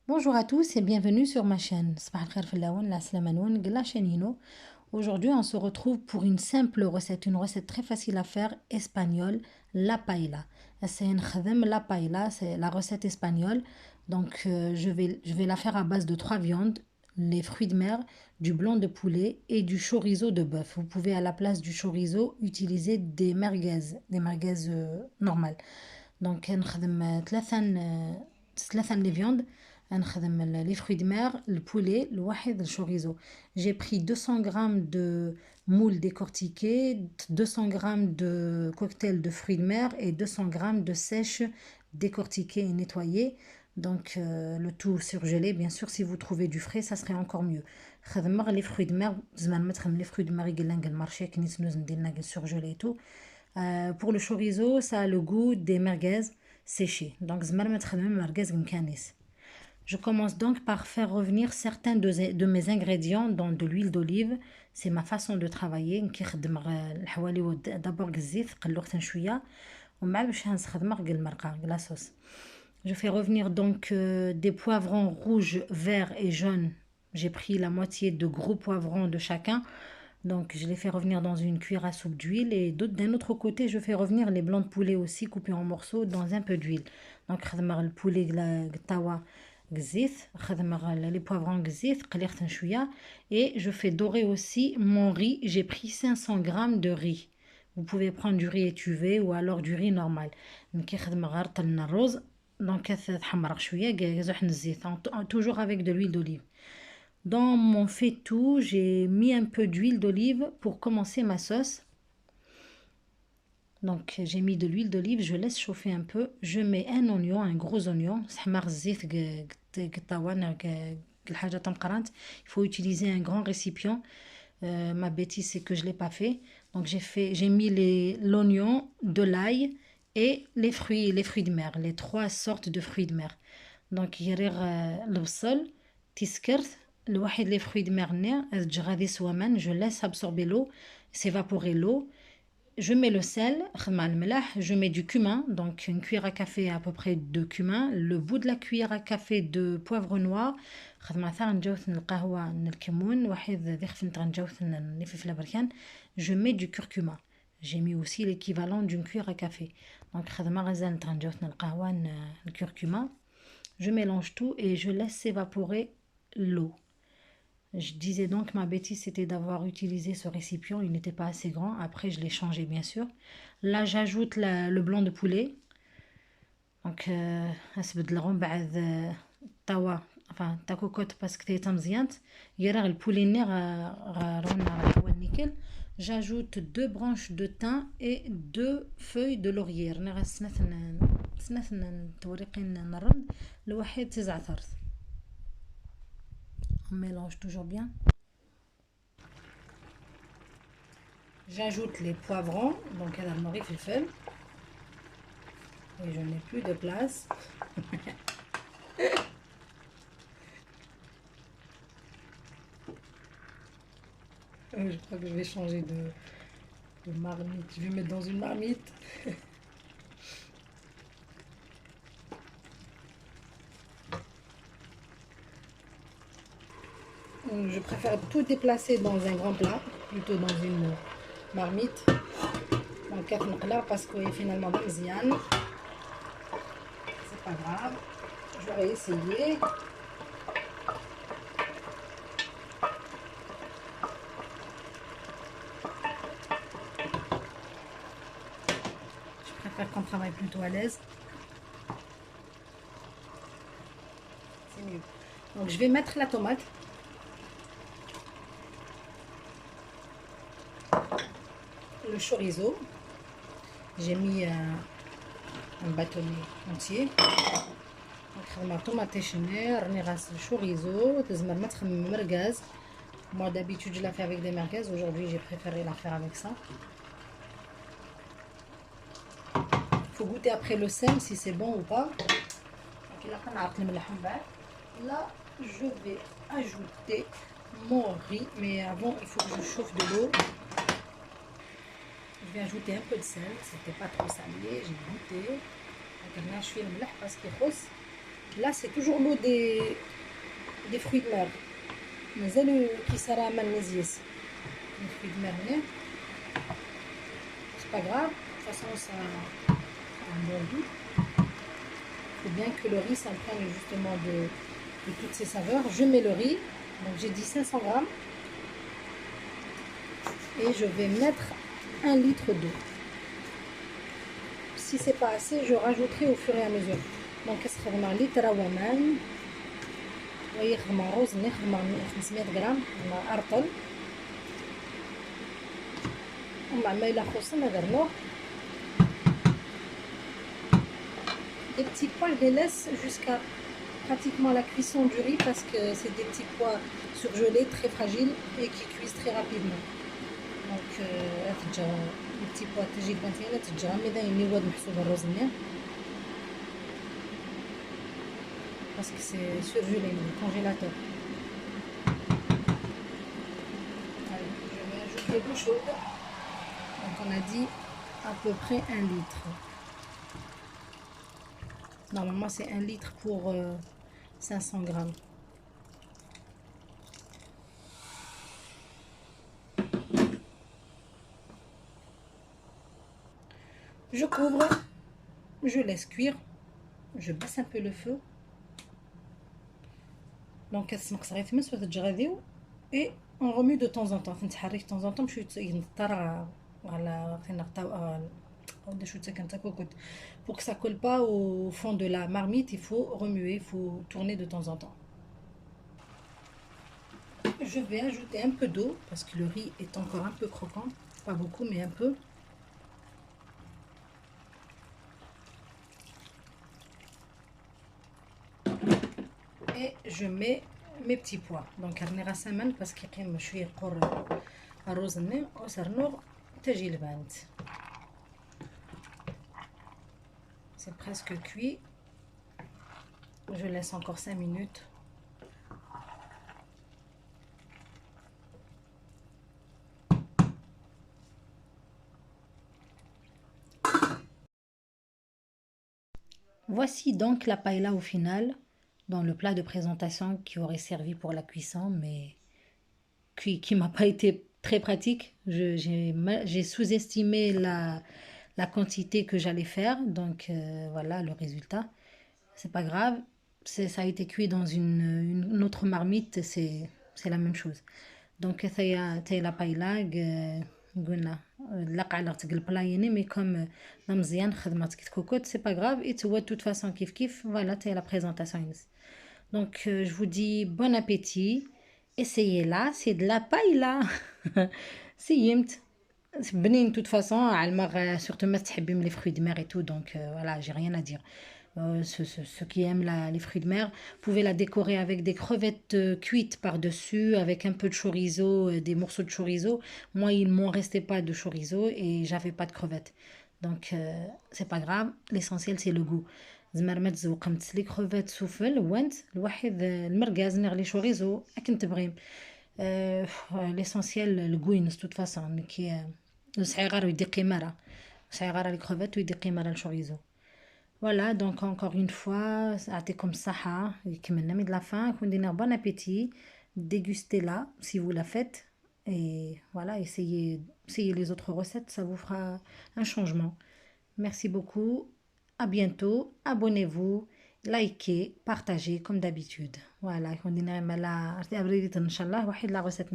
Bonjour à tous et bienvenue sur ma chaîne. Sabah al khair fillaoun, la slamanoun, la chaîne. Aujourd'hui, on se retrouve pour une simple recette, une recette très facile à faire, espagnole, la paella. C'est une khadem, la paella, c'est la recette espagnole. Donc, je vais la faire à base de 3 viandes, les fruits de mer, du blanc de poulet et du chorizo de bœuf. Vous pouvez à la place du chorizo utiliser des merguez normales. Donc, نخدم ثلاثة les viandes. نخدم les fruits de mer, le poulet, le واحد chorizo. J'ai pris 200 grammes de moules décortiquées, 200 grammes de cocktail de fruits de mer et 200 grammes de sèche décortiquée et nettoyée. Donc, le tout surgelé. Bien sûr, si vous trouvez du frais, ça serait encore mieux. خدمة les fruits de mer, زمان ما تخدم les fruits de mer يقلن المارشي كي نسنوز ندير surgelé et tout. Pour le chorizo, ça a le goût des merguez séchées. Donc, je commence donc par faire revenir certains de mes ingrédients dans de l'huile d'olive. C'est ma façon de travailler. D'abord, la sauce. Je fais revenir donc des poivrons rouges, verts et jaunes. J'ai pris la moitié de gros poivrons de chacun. Donc, je les fais revenir dans une cuillère à soupe d'huile. Et d'un autre côté, je fais revenir les blancs de poulet aussi coupés en morceaux dans un peu d'huile. Donc, le poulet, le tawa, les poivrons, et je fais dorer aussi mon riz. J'ai pris 500 grammes de riz. Vous pouvez prendre du riz étuvé ou alors du riz normal. Donc, toujours avec de l'huile d'olive. Dans mon faitout, j'ai mis un peu d'huile d'olive pour commencer ma sauce. Donc j'ai mis de l'huile d'olive, je laisse chauffer un peu. Je mets un oignon, un gros oignon. Il faut utiliser un grand récipient. Ma bêtise, c'est que je ne l'ai pas fait. Donc j'ai mis l'oignon, de l'ail et les fruits de mer, les 3 sortes de fruits de mer. Donc يريغ البصل تيسكرت الواحد les fruits de mer je laisse absorber l'eau, s'évaporer l'eau. Je mets le sel, je mets du cumin, donc une cuillère à café à peu près de cumin, le bout de la cuillère à café de poivre noir. Je mets du curcuma. J'ai mis aussi l'équivalent d'une cuillère à café. Donc le curcuma. Je mélange tout et je laisse s'évaporer l'eau. Je disais donc ma bêtise c'était d'avoir utilisé ce récipient, il n'était pas assez grand. Après je l'ai changé bien sûr. Là j'ajoute le blanc de poulet. Donc tawa enfin ta cocotte parce que t'es مزيانت يرى البولي nickel. J'ajoute 2 branches de thym et 2 feuilles de laurier. On mélange toujours bien. J'ajoute les poivrons, donc elle a le filfel. Et je n'ai plus de place. Je crois que je vais changer de marmite. Je vais mettre dans une marmite. Je préfère tout déplacer dans un grand plat, plutôt dans une marmite. Donc 4 مقلة parce que finalement مزيان. C'est pas grave. J'aurais essayé. Je préfère qu'on travaille plutôt à l'aise. C'est mieux. Donc je vais mettre la tomate. Le chorizo, j'ai mis un bâtonnet entier. Le chorizo, moi d'habitude je la fais avec des merguez, aujourd'hui j'ai préféré la faire avec ça. Il faut goûter après le sel si c'est bon ou pas. Là je vais ajouter mon riz, mais avant il faut que je chauffe de l'eau. Je vais ajouter un peu de sel, c'était pas trop salé, j'ai goûté. Là je fais le mleh parce que rousse. Là, c'est toujours l'eau des fruits de mer. مازالوا كي صرا ما نزيس les fruits de mer هنا. C'est pas grave, de toute façon ça a un bon goût. Il faut bien que le riz s'imprègne justement de toutes ces saveurs. Je mets le riz, donc j'ai dit 500 grammes. Et je vais mettre 1 litre d'eau. Si c'est pas assez, je rajouterai au fur et à mesure. Donc كتخدم litre ومان ويخدم رز نخدم 500 غرام مع أرطل ومع ما إلا خصنا درنوه. Les petits pois, je les laisse jusqu'à pratiquement la cuisson du riz parce que c'est des petits pois surgelés, très fragiles et qui cuisent très rapidement. Donc, les petits pois, تجي البنتينة تتجرى ماذا يميواد محسوب الرز مليح parce que c'est surgelé dans le congélateur. Allez, je vais ajouter l'eau chaude. Donc, on a dit à peu près 1 litre. Normalement, c'est 1 litre pour 500 grammes. Je couvre, je laisse cuire, je baisse un peu le feu. Donc, et on remue de temps en temps. De temps en temps, je suis pour que ça colle pas au fond de la marmite, il faut remuer, il faut tourner de temps en temps. Je vais ajouter un peu d'eau parce que le riz est encore un peu croquant, pas beaucoup mais un peu. Et je mets mes petits pois. Donc راني سمن parce كيقيم شويه يقر الرز الني وسرنوغ تجي البانت. C'est presque cuit. Je laisse encore 5 minutes. Voici donc la paella au final, dans le plat de présentation qui aurait servi pour la cuisson, mais qui m'a pas été très pratique. J'ai sous-estimé la quantité que j'allais faire, donc voilà le résultat. C'est pas grave, ça a été cuit dans une autre marmite, c'est la même chose. Donc c'est la paella قلنا لقى على تقلب لايني مي كوم مزيان خدمت كيت كوكوت سي با غراف اي توا توت فاصون كيف كيف فوالا تاي لا بريزونطاسيون. Donc je vous dis bon appétit, essayez-la, c'est de la paella. سيمت بنين toute façon على المغ surtout ما تحبي من les fruits de mer et tout donc voilà j'ai rien à dire. Ceux qui aiment les fruits de mer, vous pouvez la décorer avec des crevettes cuites par-dessus, avec un peu de chorizo, des morceaux de chorizo. Moi, il m'en restait pas de chorizo et j'avais pas de crevettes. Donc, c'est pas grave. L'essentiel, c'est le goût. زمرمت زوقمت لي كروفيت سوفل وانت الواحد المرقاز نغلي شوريزو اكن تبغيم ليسونسيال الكوينس توت فاسون كي صعيغار ويدي قيماره صعيغار لي كروفيت ويدي قيماره الشوريزو. Voilà, donc encore une fois, ça a été comme ça, qui m'a mis de la fin, qu'on dit un bon appétit, dégustez-la si vous la faites, et voilà, essayez les autres recettes, ça vous fera un changement. Merci beaucoup, à bientôt, abonnez-vous, likez, partagez comme d'habitude. Voilà, on dit la recette